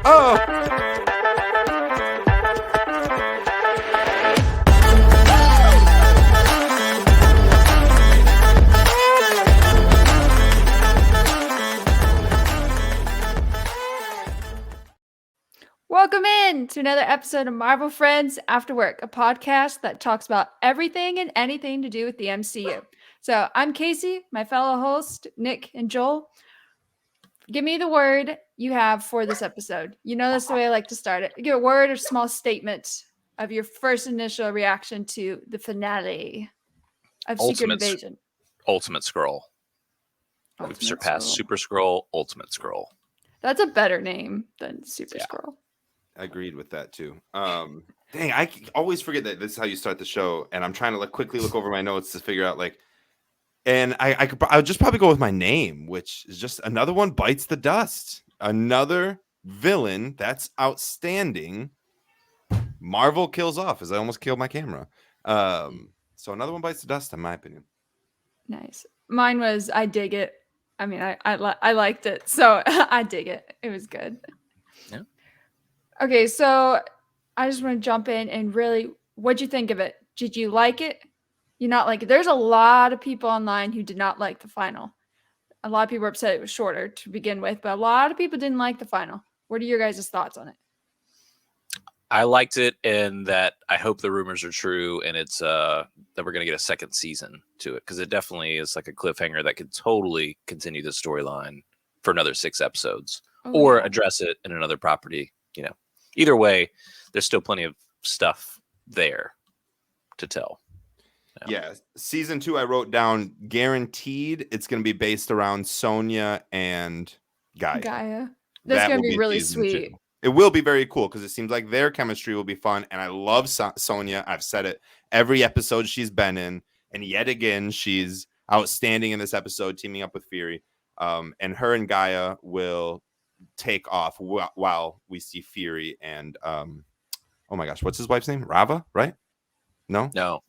Oh! Welcome in to another episode of Marvel Friends After Work, a podcast that talks about everything and anything to do with the MCU. So I'm Casey, my fellow host, Nick and Joel. Give me the word you have for this episode. You know that's the way I like to start it. Give a word or small statement of your first initial reaction to the finale of Secret Invasion. Ultimate Scroll. We've surpassed Super Scroll, Ultimate Scroll. That's a better name than Super Scroll. I agreed with that too. Dang, I always forget that this is how you start the show, and I'm trying to quickly look over my notes to figure out and I would just probably go with my name, which is just another one bites the dust. Another villain that's outstanding. Marvel kills off as I almost killed my camera. So another one bites the dust, in my opinion. Nice. Mine was I dig it. I mean, I liked it, so I dig it. It was good. Yeah. Okay, so I just want to jump in and really, what'd you think of it? Did you like it? You not like it? There's a lot of people online who did not like the final. A lot of people were upset it was shorter to begin with, but a lot of people didn't like the final. What are your guys' thoughts on it? I liked it, and that I hope the rumors are true, and it's that we're going to get a second season to it, because it definitely is like a cliffhanger that could totally continue the storyline for another 6 episodes, or address it in another property. Either way, there's still plenty of stuff there to tell. Yeah, season 2 I wrote down guaranteed it's going to be based around Sonya and Gaia. That's going to be really sweet. 2. It will be very cool because it seems like their chemistry will be fun, and I love Sonya. I've said it every episode she's been in, and yet again she's outstanding in this episode, teaming up with Fury. And her and Gaia will take off while we see Fury and oh my gosh, what's his wife's name? Rava, right? No, Rava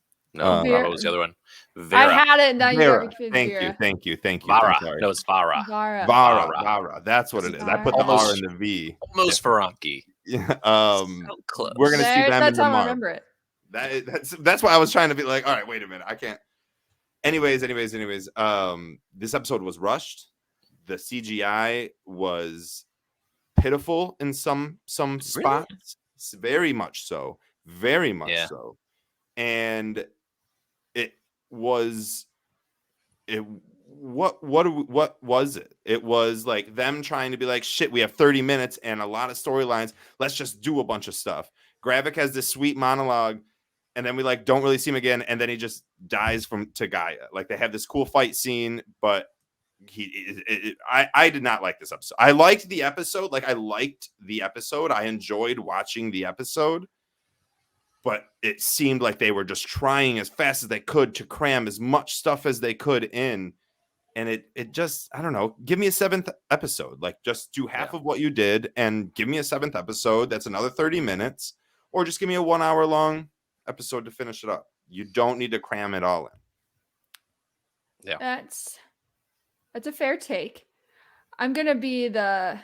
was the other one. Vera. I had it. Now Vera. Thank you. Vara. No, it's Vara. Vara. That's what it is. I put the R in the V. Almost Ferranki. Yeah. So close. We're gonna see them. That's how I remember it. That's why I was trying to be like, all right, wait a minute, I can't. Anyways. This episode was rushed. The CGI was pitiful in some spots. Really? Very much so. So. And what was it? It was like them trying to be like, shit, we have 30 minutes and a lot of storylines. Let's just do a bunch of stuff. Gravik has this sweet monologue, and then we don't really see him again, and then he just dies to Gaia. Like, they have this cool fight scene, but I did not like this episode. I liked the episode. I enjoyed watching the episode. But it seemed like they were just trying as fast as they could to cram as much stuff as they could in. And it just, I don't know, give me a 7th episode. Just do half of what you did and give me a 7th episode. That's another 30 minutes. Or just give me a 1 hour long episode to finish it up. You don't need to cram it all in. Yeah. That's a fair take. I'm going to be the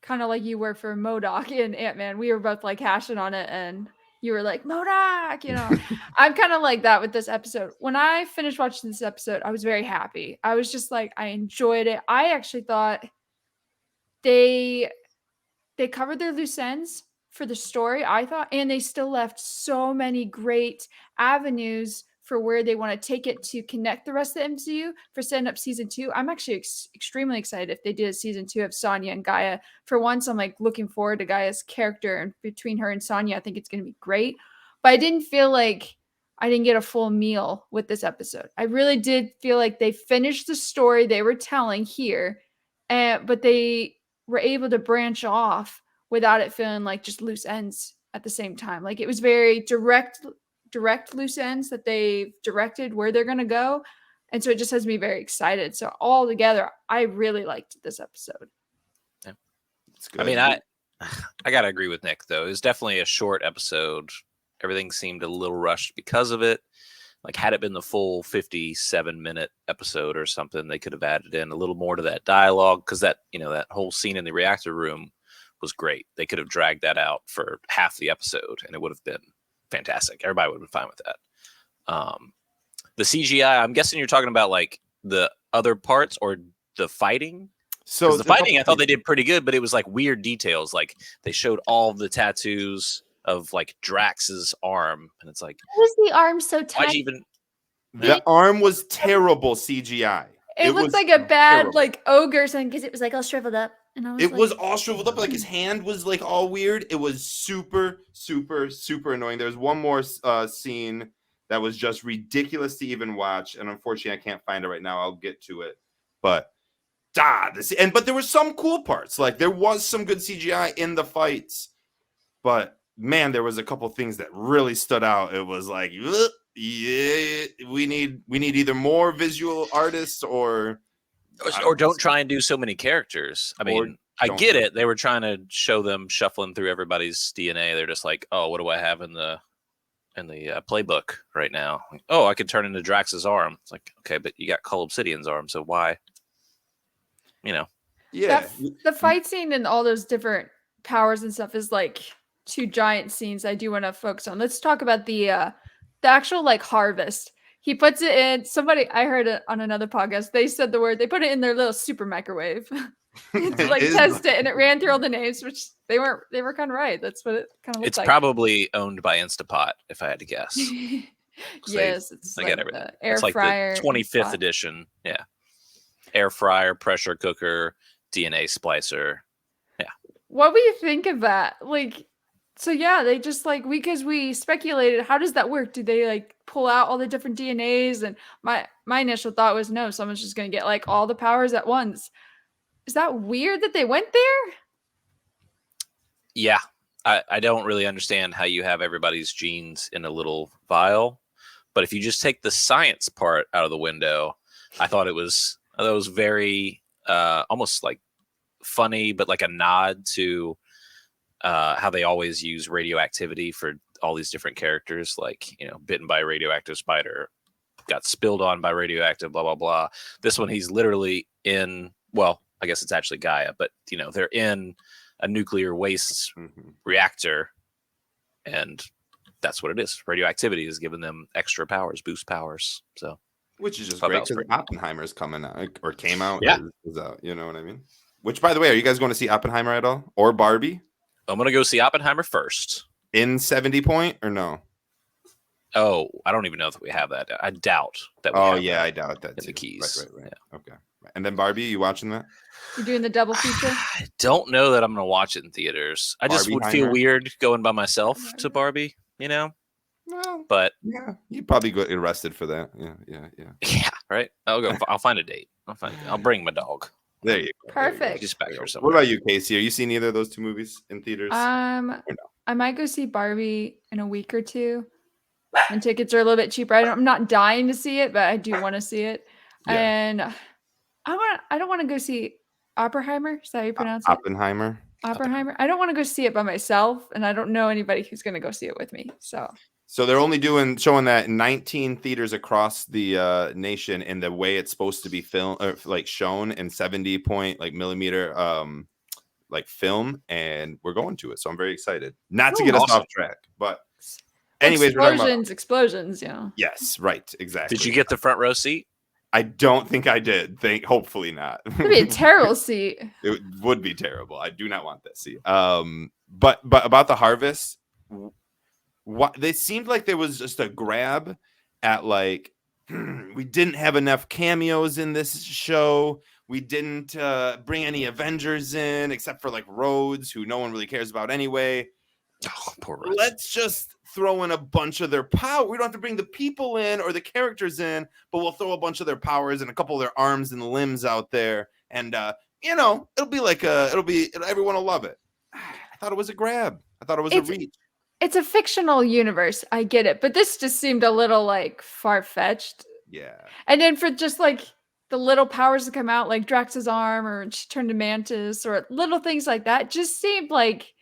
kind of like you were for MODOK in Ant-Man. We were both hashing on it, and you were like, MODOK, I'm kind of like that with this episode. When I finished watching this episode, I was very happy. I was just I enjoyed it. I actually thought they covered their loose ends for the story, I thought, and they still left so many great avenues for where they want to take it to connect the rest of the MCU for setting up season 2. I'm actually extremely excited if they did a season 2 of Sonya and Gaia. For once, I'm looking forward to Gaia's character, and between her and Sonya, I think it's going to be great. But I didn't feel like I didn't get a full meal with this episode. I really did feel like they finished the story they were telling here, but they were able to branch off without it feeling like just loose ends at the same time. It was very direct loose ends that they've directed where they're going to go. And so it just has me very excited. So all together, I really liked this episode. Yeah. It's good. I mean, I got to agree with Nick, though. It was definitely a short episode. Everything seemed a little rushed because of it. Had it been the full 57-minute episode or something, they could have added in a little more to that dialogue, because that whole scene in the reactor room was great. They could have dragged that out for half the episode, and it would have been fantastic. Everybody would have been fine with that. The CGI, I'm guessing you're talking about like the other parts or the fighting. So Because the fighting, I thought they did pretty good, but it was like weird details. Like they showed all of the tattoos of like Drax's arm, and it's like, Why was the arm so why'd tight? you even? the arm was terrible CGI. It looked was like a bad terrible. like ogre or something because it was like all shriveled up. And I was It like, was all shriveled up, like his hand was like all weird. It was super, super, super annoying. There's one more scene that was just ridiculous to even watch, and unfortunately, I can't find it right now. I'll get to it, but but there were some cool parts. Like there was some good CGI in the fights, but man, there was a couple things that really stood out. It was like, yeah, we need either more visual artists or Don't try and do so many characters. I mean, I get it. They were trying to show them shuffling through everybody's DNA. They're just like, oh, what do I have in the playbook right now? Like, oh, I could turn into Drax's arm. It's like, okay, but you got Cull Obsidian's arm, so why? yeah. the fight scene and all those different powers and stuff is like two giant scenes I do want to focus on. Let's talk about the actual like harvest. He puts it in I heard it on another podcast. They said they put it in their little super microwave to like test it, and it ran through all the names, which they were kind of right. That's what it kind of looked It's like. probably owned by Instapot, if I had to guess. Yes, it's like everything. the air It's like fryer. the 25th edition. Yeah. Air fryer, pressure cooker, DNA splicer. Yeah. What do you think of that? Like, so yeah, they just like because we speculated, how does that work? Do they like pull out all the different DNAs? And my initial thought was no, someone's just gonna get like all the powers at once. Is that weird that they went there? Yeah. I don't really understand how you have everybody's genes in a little vial. But if you just take the science part out of the window, I thought it was very almost like funny, but like a nod to how they always use radioactivity for all these different characters, like, bitten by a radioactive spider, got spilled on by radioactive, blah, blah, blah. This one, he's literally in, well, I guess it's actually Gaia, but, they're in a nuclear waste reactor, and that's what it is. Radioactivity is giving them extra powers, boost powers. So, which is just great because Oppenheimer's coming out or came out. Yeah. Is out, you know what I mean? Which, by the way, are you guys going to see Oppenheimer at all or Barbie? I'm going to go see Oppenheimer first. In 70 point or no? Oh, I don't even know that we have that. I doubt that we have that I doubt that in too. the keys. Right. Yeah. Okay. And then Barbie, you watching that? You're doing the double feature? I don't know that I'm going to watch it in theaters. I just would feel weird going by myself to Barbie, Well, but yeah, you'd probably get arrested for that. Yeah, right. I'll find a date. I'll bring my dog. There you go. Perfect. Just back here somewhere. What about you, Casey? Are you seeing either of those two movies in theaters? I might go see Barbie in a week or two. And tickets are a little bit cheaper. I'm not dying to see it, but I do want to see it. Yeah. And I don't want to go see Oppenheimer. Is that how you pronounce it? Oppenheimer. Oppenheimer. I don't want to go see it by myself, and I don't know anybody who's going to go see it with me. So they're only showing that in 19 theaters across the nation, in the way it's supposed to be filmed, or like shown in 70 point millimeter like film, and we're going to it. So I'm very excited. Not to get us off track, but anyways, explosions. Yeah. Yes, right, exactly. Did you get the front row seat? I don't think I did. Hopefully not. It'd be a terrible seat. It would be terrible. I do not want that seat. But about the harvest, what they seemed like there was just a grab at like we didn't have enough cameos in this show. We didn't bring any Avengers in except for like Rhodes, who no one really cares about anyway. Oh, poor Rhodes. Let's just throw in a bunch of their power. We don't have to bring the people in or the characters in, but we'll throw a bunch of their powers and a couple of their arms and limbs out there, and it'll be like everyone will love it. I thought it was a grab. I thought it was a reach. It's a fictional universe. I get it, but this just seemed a little like far-fetched. Yeah. And then for just like the little powers to come out, like Drax's arm, or she turned to Mantis, or little things like that, just seemed like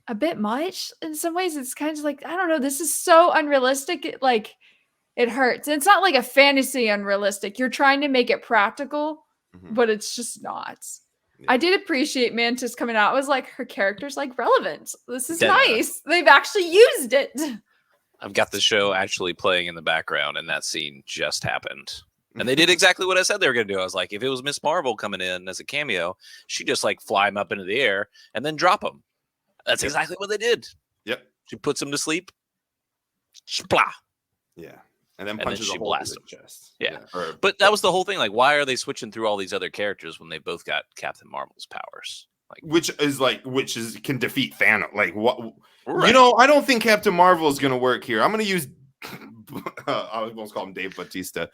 a bit much. In some ways, it's kind of like, I don't know, this is so unrealistic. It hurts. And it's not like a fantasy unrealistic. You're trying to make it practical, but it's just not. I did appreciate Mantis coming out. I was like, her character's like relevant. This is Dead. nice. They've actually used it. I've got the show actually playing in the background, and that scene just happened. And they did exactly what I said they were going to do. I was like, if it was Miss Marvel coming in as a cameo, she'd just like fly him up into the air and then drop him. That's exactly what they did. Yep. She puts him to sleep. Splah. Yeah. And then then punches she a hole blasts through him. the chest. Yeah. Or, But that was the whole thing. Like, why are they switching through all these other characters when they both got Captain Marvel's powers? Like, which is can defeat Thanos. Like what? right. You know, I don't think Captain Marvel is going to work here. I'm going to use. I almost call him Dave Bautista.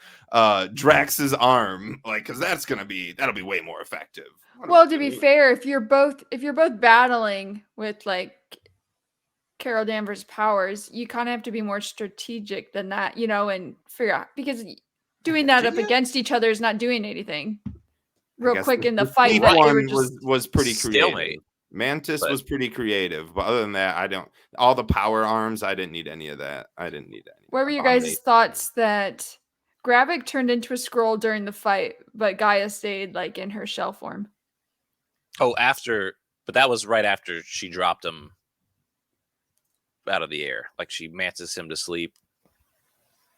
Drax's arm, like, because that'll be way more effective. Well, to be fair, if you're both battling with like Carol Danvers' powers, you kind of have to be more strategic than that, you know, and figure out, because doing that up against each other is not doing anything. Real quick in the fight, that they one were just was pretty creative. Stalemate. Mantis was pretty creative, but other than that, all the power arms, I didn't need any of that. I didn't need any. What were your guys' thoughts that Gravik turned into a scroll during the fight, but Gaia stayed like in her shell form? Oh, but that was right after she dropped him out of the air. Like, she mantis him to sleep,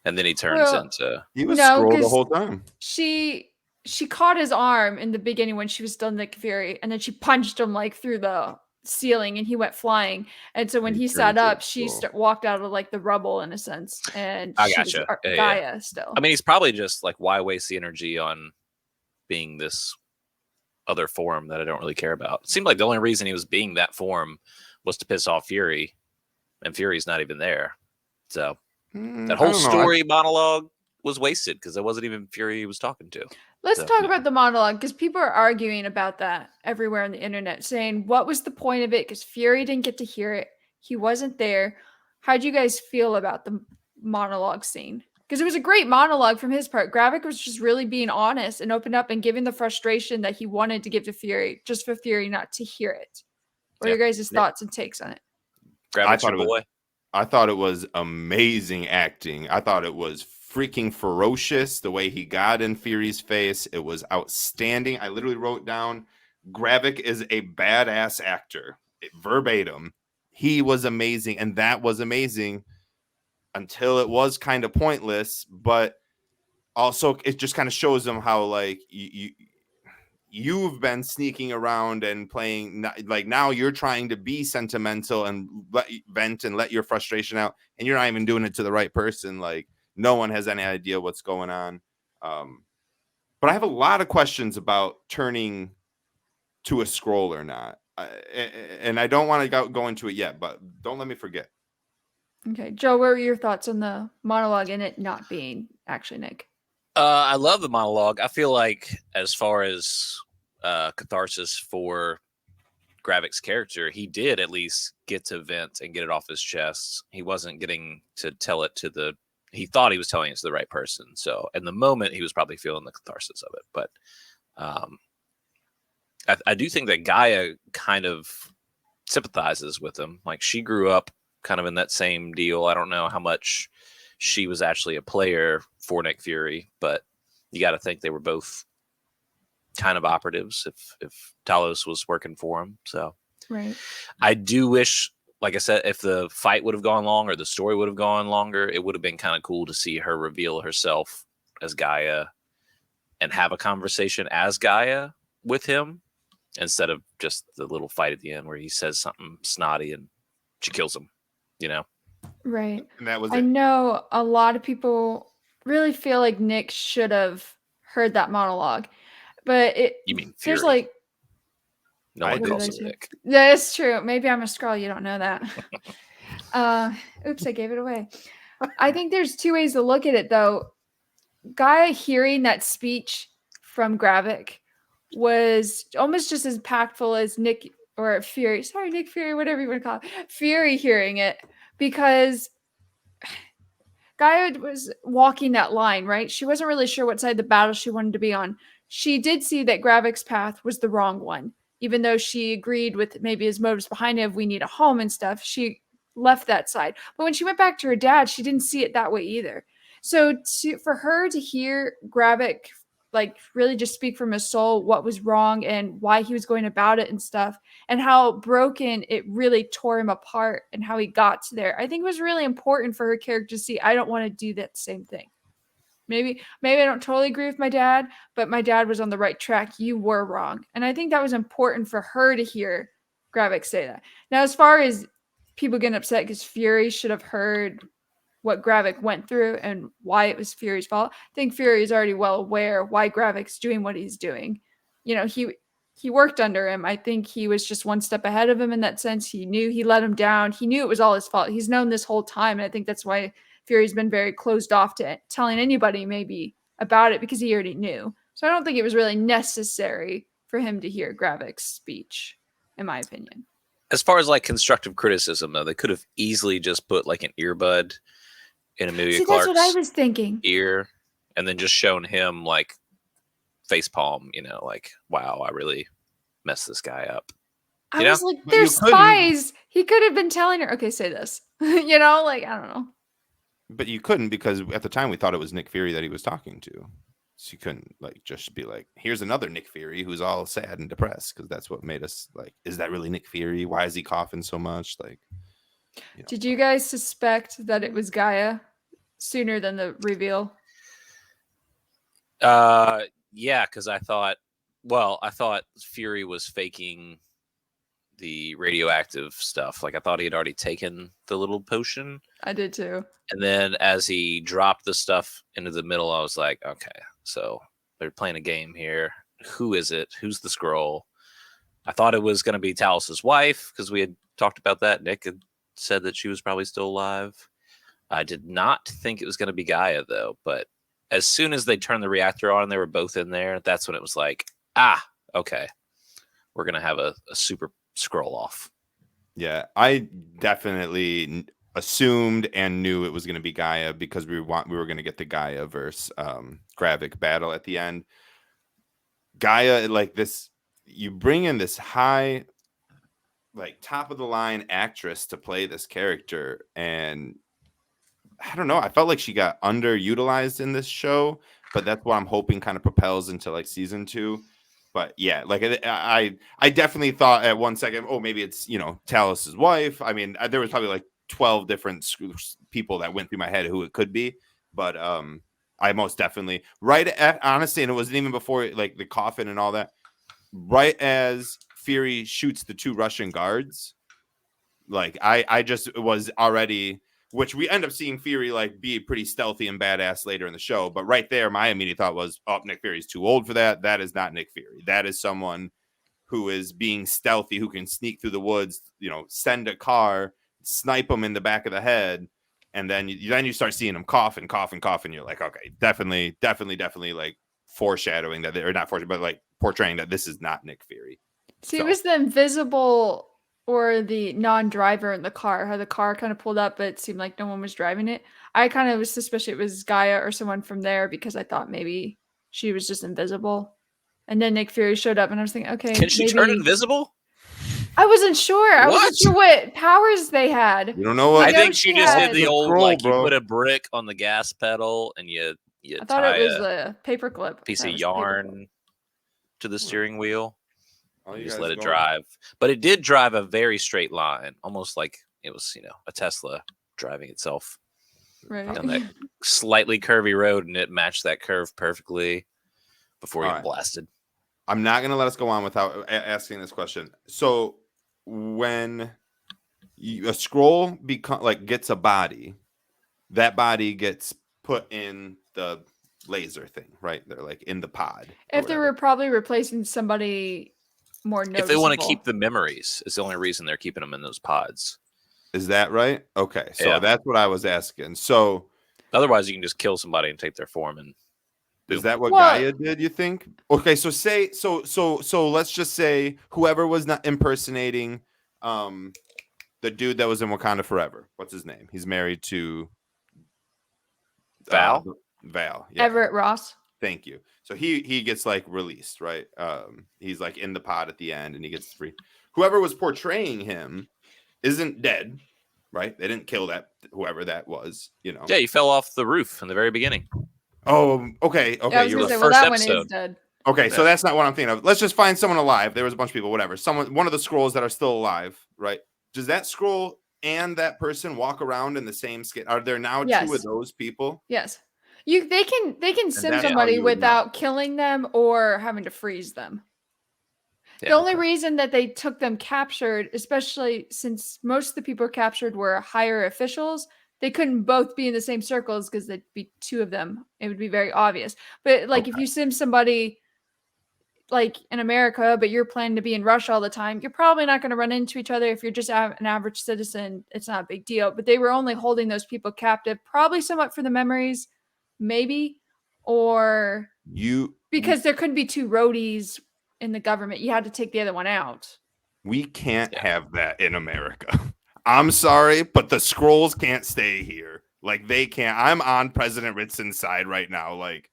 and then he turns into. He was scroll the whole time. She caught his arm in the beginning when she was still Nick Fury, and then she punched him like through the ceiling, and he went flying. And so when he sat up, she walked out of like the rubble in a sense, and I she gotcha. was Gaia still. I mean, he's probably just like, why waste the energy on being this other form that I don't really care about? It seemed like the only reason he was being that form was to piss off Fury, and Fury's not even there. So that whole story monologue was wasted because it wasn't even Fury he was talking to. Let's talk about the monologue, because people are arguing about that everywhere on the internet, saying, what was the point of it? Because Fury didn't get to hear it. He wasn't there. How'd you guys feel about the monologue scene? Because it was a great monologue from his part. Gravik was just really being honest and opened up and giving the frustration that he wanted to give to Fury, just for Fury not to hear it. What are your guys' thoughts and takes on it? I thought it was amazing acting. I thought it was freaking ferocious the way he got in Fury's face. It was outstanding. I literally wrote down, Gravik is a badass actor, verbatim. He was amazing, and that was amazing until it was kind of pointless. But also, it just kind of shows them how like you've been sneaking around and playing, like, now you're trying to be sentimental and vent and let your frustration out, and you're not even doing it to the right person. Like, no one has any idea what's going on. But I have a lot of questions about turning to a scroll or not. And I don't want to go into it yet, but don't let me forget. Okay. Joe, what were your thoughts on the monologue and it not being actually Nick? I love the monologue. I feel like, as far as catharsis for Gravik's character, he did at least get to vent and get it off his chest. He wasn't getting to tell it to he thought he was telling it to the right person. So in the moment, he was probably feeling the catharsis of it. But I do think that Gaia kind of sympathizes with him. Like, she grew up kind of in that same deal. I don't know how much she was actually a player for Nick Fury, but you got to think they were both kind of operatives if Talos was working for him. So right. I do wish, like I said, if the fight would have gone longer, the story would have gone longer, it would have been kind of cool to see her reveal herself as Gaia and have a conversation as Gaia with him, instead of just the little fight at the end where he says something snotty and she kills him, you know? Right. And that was I know a lot of people really feel like Nick should have heard that monologue, but You mean Fury? There's like, no one calls him Nick. Yeah, it's true. Maybe I'm a scroll. You don't know that. Oops, I gave it away. I think there's two ways to look at it, though. Gaia hearing that speech from Gravik was almost just as impactful as Nick or Fury. Sorry, Nick Fury, whatever you want to call it. Fury hearing it, because Gaia was walking that line, right? She wasn't really sure what side of the battle she wanted to be on. She did see that Gravik's path was the wrong one. Even though she agreed with maybe his motives behind it, we need a home and stuff, she left that side. But when she went back to her dad, she didn't see it that way either. So for her to hear Gravik like really just speak from his soul what was wrong and why he was going about it and stuff, and how broken it really tore him apart and how he got to there. I think it was really important for her character to see, I don't want to do that same thing. Maybe I don't totally agree with my dad, but my dad was on the right track. You were wrong. And I think that was important for her to hear Gravik say that. Now, as far as people getting upset because Fury should have heard what Gravik went through and why it was Fury's fault, I think Fury is already well aware why Gravik's doing what he's doing. You know, he worked under him. I think he was just one step ahead of him in that sense. He knew he let him down. He knew it was all his fault. He's known this whole time. And I think that's why Fury's been very closed off to telling anybody maybe about it, because he already knew. So I don't think it was really necessary for him to hear Gravik's speech, in my opinion. As far as like constructive criticism, though, they could have easily just put like an earbud in Emilia Clarke's that's what I was thinking. ear, and then just shown him like facepalm, you know, like, wow, I really messed this guy up. I was like, they're spies. He could have been telling her, okay, say this. You know, like, I don't know. But you couldn't, because at the time we thought it was Nick Fury that he was talking to. So you couldn't like just be like, here's another Nick Fury who's all sad and depressed, because that's what made us like, is that really Nick Fury? Why is he coughing so much? Like, you know. Did you guys suspect that it was Gaia sooner than the reveal? Yeah, because I thought Fury was faking the radioactive stuff. Like, I thought he had already taken the little potion. I did too. And then as he dropped the stuff into the middle, I was like, okay, so they're playing a game here. Who is it? Who's the Skrull? I thought it was going to be Talos's wife, because we had talked about that. Nick had said that she was probably still alive. I did not think it was going to be Gaia, though. But as soon as they turned the reactor on and they were both in there, that's when it was like, okay, we're going to have a super Skrull off. Yeah, I definitely assumed and knew it was going to be Gaia, because we were going to get the Gaia versus Gravik battle at the end. Gaia, like this, you bring in this high, like top of the line actress to play this character, and I don't know, I felt like she got underutilized in this show, but that's what I'm hoping kind of propels into like season 2. But yeah, like I definitely thought at one second, oh, maybe it's, you know, Talos's wife. I mean, there was probably like 12 different people that went through my head who it could be, but I most definitely honestly, and it wasn't even before like the coffin and all that. Right as Fury shoots the 2 Russian guards, like I just was already, which we end up seeing Fury like be pretty stealthy and badass later in the show. But right there, my immediate thought was, oh, Nick Fury's too old for that. That is not Nick Fury. That is someone who is being stealthy, who can sneak through the woods, you know, send a car, snipe him in the back of the head. And then you start seeing him cough and cough and cough. And you're like, okay, definitely like foreshadowing that, or not foreshadowing, but like portraying that this is not Nick Fury. See, it was the invisible or the non-driver in the car, how the car kind of pulled up, but it seemed like no one was driving it. I kind of was suspicious it was Gaia or someone from there, because I thought maybe she was just invisible. And then Nick Fury showed up, and I was thinking, okay, Can she turn invisible? I wasn't sure. I wasn't sure what powers they had. You don't know what? I think she just did the old, Scroll, like, bro. you put a brick on the gas pedal and you I thought tie it was a paperclip. piece of yarn to the steering wheel. Oh, You just let it drive. But it did drive a very straight line, almost like it was, you know, a Tesla driving itself Right. down that slightly curvy road, and it matched that curve perfectly before it blasted. I'm not going to let us go on without asking this question. So when a Skrull gets a body, that body gets put in the laser thing, right? They're like in the pod. If they were probably replacing somebody more noticeable. If they want to keep the memories, it's the only reason they're keeping them in those pods. Is that right? Okay, so that's what I was asking. So otherwise, you can just kill somebody and take their form. And is that what Gaia did, you think? Okay, so let's just say whoever was not impersonating the dude that was in Wakanda Forever. What's his name? He's married to Val. Yeah. Everett Ross. Thank you. So he gets like released, right? He's like in the pod at the end, and he gets free. Whoever was portraying him isn't dead, right? They didn't kill whoever that was, you know. Yeah, he fell off the roof in the very beginning. Oh, okay. Yeah, I Okay, was you're gonna right. say, well, First that one is episode. dead. Okay, so Yeah. that's not what I'm thinking of. Let's just find someone alive. There was a bunch of people, whatever. One of the scrolls that are still alive, right? Does that scroll and that person walk around in the same skin? Are there now two of Yes. those people? Yes. They can sim that's how somebody you would know. without killing them or having to freeze them. Yeah. The only Okay. reason that they took them captured, especially since most of the people captured were higher officials, they couldn't both be in the same circles because there'd be two of them. It would be very obvious. But like if Okay. you sim somebody like in America, but you're planning to be in Russia all the time, you're probably not going to run into each other. If you're just an average citizen, it's not a big deal. But they were only holding those people captive, probably somewhat for the memories, maybe, or because there couldn't be two roadies in the government. You had to take the other one out. We can't Yeah. have that in America. I'm sorry, but the scrolls can't stay here. Like they can't. I'm on President Ritson's side right now. Like,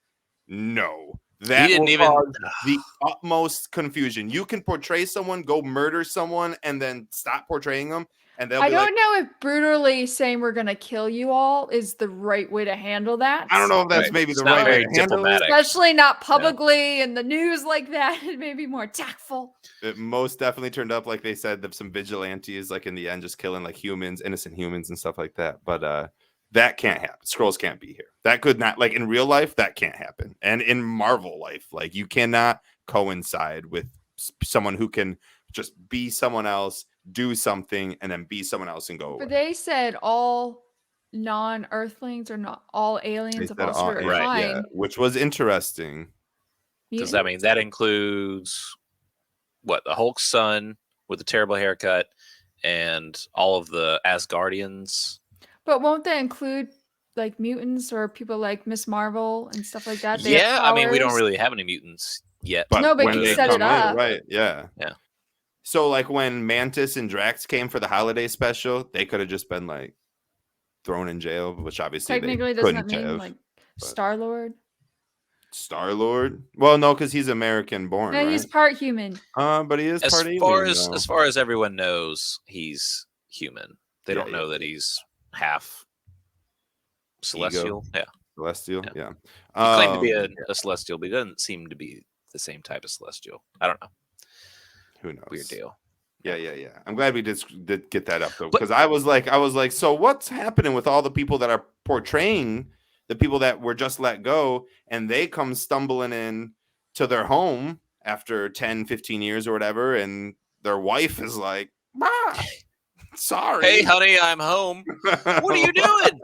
no. That didn't will even- cause the utmost confusion. You can portray someone, go murder someone, and then stop portraying them, and they'll I be like, don't know if brutally saying we're going to kill you all is the right way to handle that. I don't know if that's Right. maybe It's the not right way very to handle it. diplomatic. Especially not publicly in the news like that. It may be more tactful. It most definitely turned up, like they said, that some vigilantes, like in the end, just killing like humans, innocent humans, and stuff like that. But that can't happen. Scrolls can't be here. That could not, like in real life, that can't happen. And in Marvel life, like you cannot coincide with someone who can just be someone else, do something, and then be someone else and go away. But they said all non-Earthlings or not all aliens of said all sort of right, yeah, kind. which was interesting. Because I mean that includes what, the Hulk's son with the terrible haircut and all of the Asgardians. But won't they include like mutants or people like Miss Marvel and stuff like that? They have Yeah, I mean we don't powers. really have any mutants yet. But No, but when he they set it come in, up. right? Yeah. Yeah. So like when Mantis and Drax came for the holiday special, they could have just been like thrown in jail, which obviously Technically, they doesn't that couldn't mean have. like but- Star-Lord? Star-Lord? Well, no, because he's American born, No, right? he's part human. But he is As part far alien, as though. as far as everyone knows, he's human. They Yeah, don't know that he's half celestial. Yeah. Celestial, Yeah. yeah. He claimed to be a celestial, but he doesn't seem to be the same type of celestial. I don't know. Who knows? Weird deal. Yeah. I'm glad we did get that up though, But- because I was like, so what's happening with all the people that are portraying the people that were just let go, and they come stumbling in to their home after 10, 15 years or whatever, and their wife is like, "Ah, sorry. Hey, honey, I'm home. What are you doing?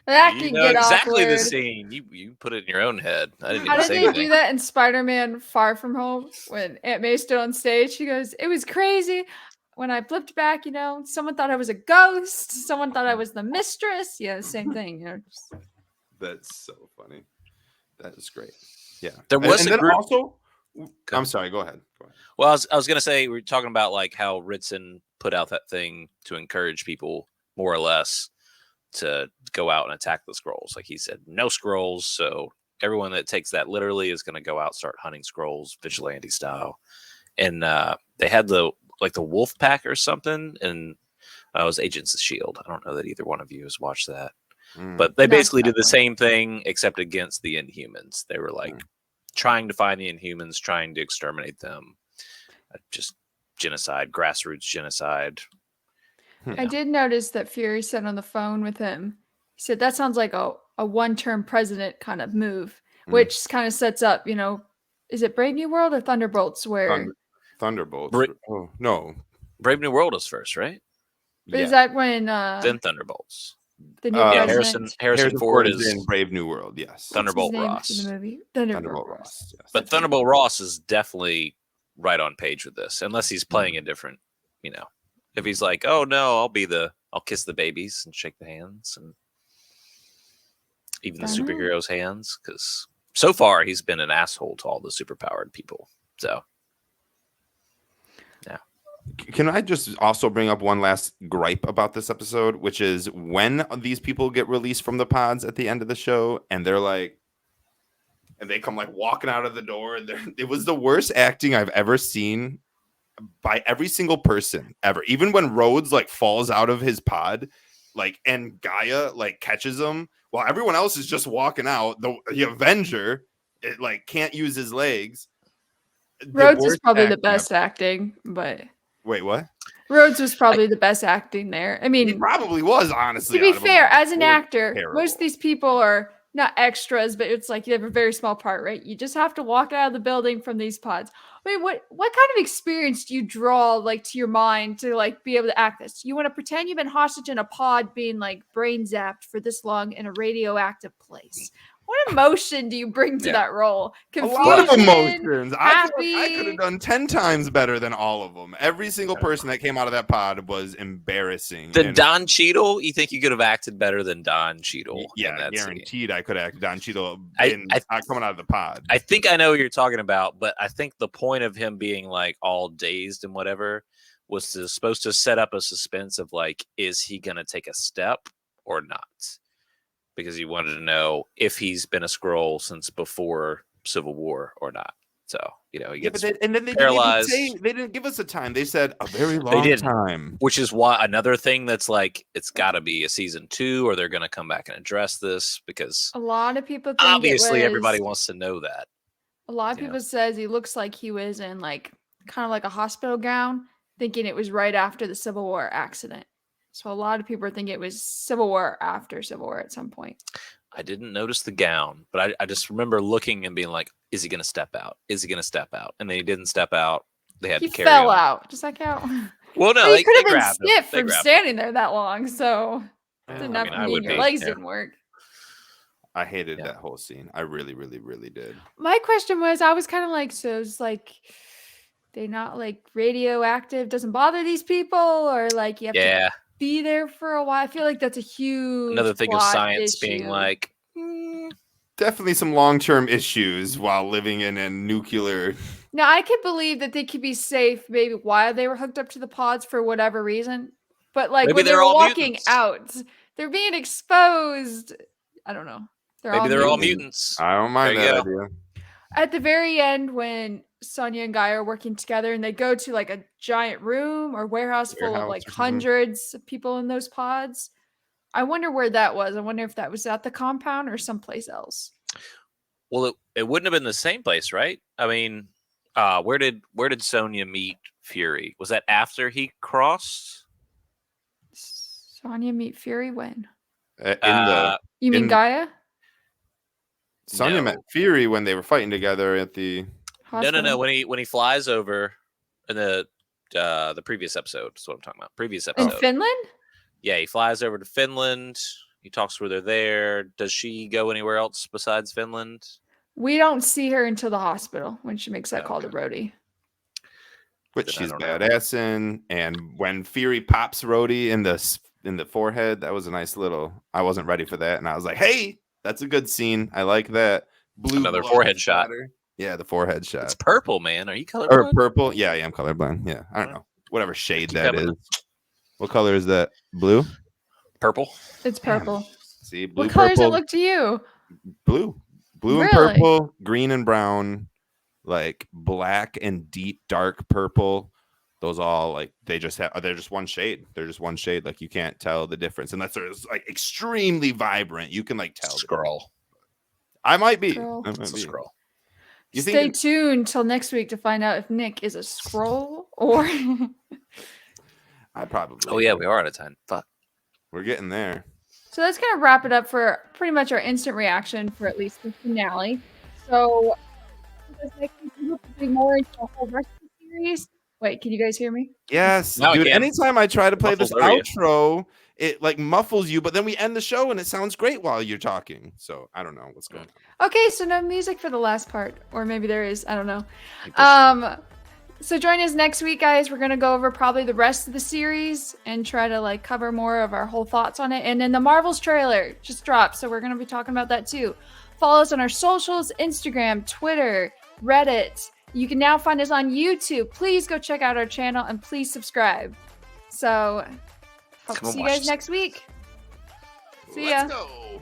That You could know get exactly awkward. the scene. You put it in your own head. I didn't How even did say they anything. do that in Spider-Man Far From Home when Aunt May's still on stage? She goes, "It was crazy. When I flipped back, someone thought I was a ghost. Someone thought I was the mistress." Yeah, the same thing. Just... That's so funny. That is great. Yeah. There was and a then group. also, Go I'm sorry. Go ahead. Well, I was gonna say, we were talking about like how Ritson put out that thing to encourage people more or less to go out and attack the scrolls. Like he said, no scrolls. So everyone that takes that literally is going to go out, start hunting scrolls, vigilante style. And they had the wolf pack or something, and it was Agents of Shield. I don't know that either one of you has watched that, but they Not basically did the exactly. same thing except against the Inhumans. They were like trying to find the Inhumans, trying to exterminate them. Just genocide, grassroots genocide. I did notice that Fury said on the phone with him, he said that sounds like a one-term president kind of move, which kind of sets up, is it Brave New World or Thunderbolts where Thunderbolts. Oh no, Brave New World was first, right? is that when Then Thunderbolts. the new Yeah, president Harrison Ford is is in Brave New World. Yes, what's his Thunderbolt name Ross. in the movie? Thunderbolt Ross. Yes. But Thunderbolt Ross is definitely right on page with this, unless he's playing a different, if he's like, oh no, I'll kiss the babies and shake the hands and even the Dunno. superheroes' hands, because so far he's been an asshole to all the superpowered people. So Can I just also bring up one last gripe about this episode, which is when these people get released from the pods at the end of the show, and they're like, and they come like walking out of the door, and it was the worst acting I've ever seen by every single person ever. Even when Rhodes like falls out of his pod, like, and Gaia like catches him while everyone else is just walking out. The Avenger, it like can't use his legs. The Rhodes is worst probably the acting best acting, but Wait, what? Rhodes was probably the best acting there. I He mean, probably was, honestly. to be out of them fair, all. as an They were actor, terrible. most of these people are not extras, but it's like you have a very small part, right? You just have to walk out of the building from these pods. I mean, what kind of experience do you draw like to your mind to like be able to act this? You want to pretend you've been hostage in a pod being like brain zapped for this long in a radioactive place. What emotion do you bring to that role? A Confusion, lot of emotions. I feel like I could happy. have done 10 times better than all of them. Every single person that came out of that pod was embarrassing. Than And Don Cheadle? You think you could have acted better than Don Cheadle? yeah, in that guaranteed I could act Don Cheadle coming out of the pod. I think I know what you're talking about, but I think the point of him being like all dazed and whatever was supposed to set up a suspense of like, is he going to take a step or not? Because he wanted to know if he's been a Skrull since before Civil War or not. So, he gets and then they paralyzed. they didn't give us a time. They said a very long time. Which is why another thing that's like, it's got to be a season 2 or they're going to come back and address this because A lot of people think obviously everybody wants to know that. A lot of people says he looks like he was in like kind of like a hospital gown, thinking it was right after the Civil War accident. So a lot of people are thinking it was Civil War after Civil War at some point. I didn't notice the gown, but I just remember looking and being like, is he going to step out? Is he going to step out? And then he didn't step out. They had to carry him. He fell out. Does that count? Well, no, he they could have been grabbed him. stiff They from grabbed standing there that long. So it didn't have I to mean, I mean would your be, legs yeah. didn't work. I hated that whole scene. I really, really, really did. My question was, I was kind of like, so it's like they not like radioactive doesn't bother these people, or like you have to be there for a while. I feel like that's a huge another thing of science issue. being like definitely some long-term issues while living in a nuclear. Now I could believe that they could be safe maybe while they were hooked up to the pods for whatever reason, but like maybe when they they're were all walking mutants. out, they're being exposed. I don't know. Maybe they're all mutants. I don't mind that idea. At the very end, when Sonya and Guy are working together and they go to like a giant room or warehouse full of like hundreds of people in those pods, I wonder where that was. I wonder if that was at the compound or someplace else. Well, it wouldn't have been the same place, right? I mean, where did Sonya meet Fury? Was that after he crossed? Sonya meet Fury when? You mean Gaia? Sonya met Fury when they were fighting together at the hospital? No. When he flies over in the previous episode, that's what I'm talking about. Previous episode. In Finland? Yeah, he flies over to Finland. He talks with her there. Does she go anywhere else besides Finland? We don't see her until the hospital when she makes that call to Rhodey. Which she's badass in. And when Fury pops Rhodey in the forehead, that was a nice little. I wasn't ready for that, and I was like, "Hey, that's a good scene. I like that." Another forehead shot. Yeah, the forehead shot. It's purple, man. Are you colorblind? Or purple? Yeah, I am colorblind. Yeah, I don't know. Whatever shade that is. What color is that? Blue? Purple. It's purple. See, blue. What color does it look to you? Blue and purple, green and brown, like black and deep dark purple. Those all like they're just one shade. They're just one shade. Like you can't tell the difference unless they're like extremely vibrant. You can like tell. Skrull. I might be. It's a Skrull. Stay tuned till next week to find out if Nick is a Skrull or. I probably. Oh yeah, we are out of time. Fuck. We're getting there. So that's gonna wrap it up for pretty much our instant reaction for at least the finale. So next week we hope to do more into the whole rest of the series. Wait, can you guys hear me? Yes, dude. Anytime I try to play this outro, it like muffles you, but then we end the show and it sounds great while you're talking. So I don't know what's going on. Okay, so no music for the last part, or maybe there is. I don't know. So join us next week, guys. We're gonna go over probably the rest of the series and try to like cover more of our whole thoughts on it. And then the Marvels trailer just dropped, so we're gonna be talking about that too. Follow us on our socials: Instagram, Twitter, Reddit. You can now find us on YouTube. Please go check out our channel and please subscribe. So, hope to see you guys next week. See ya. Let's go.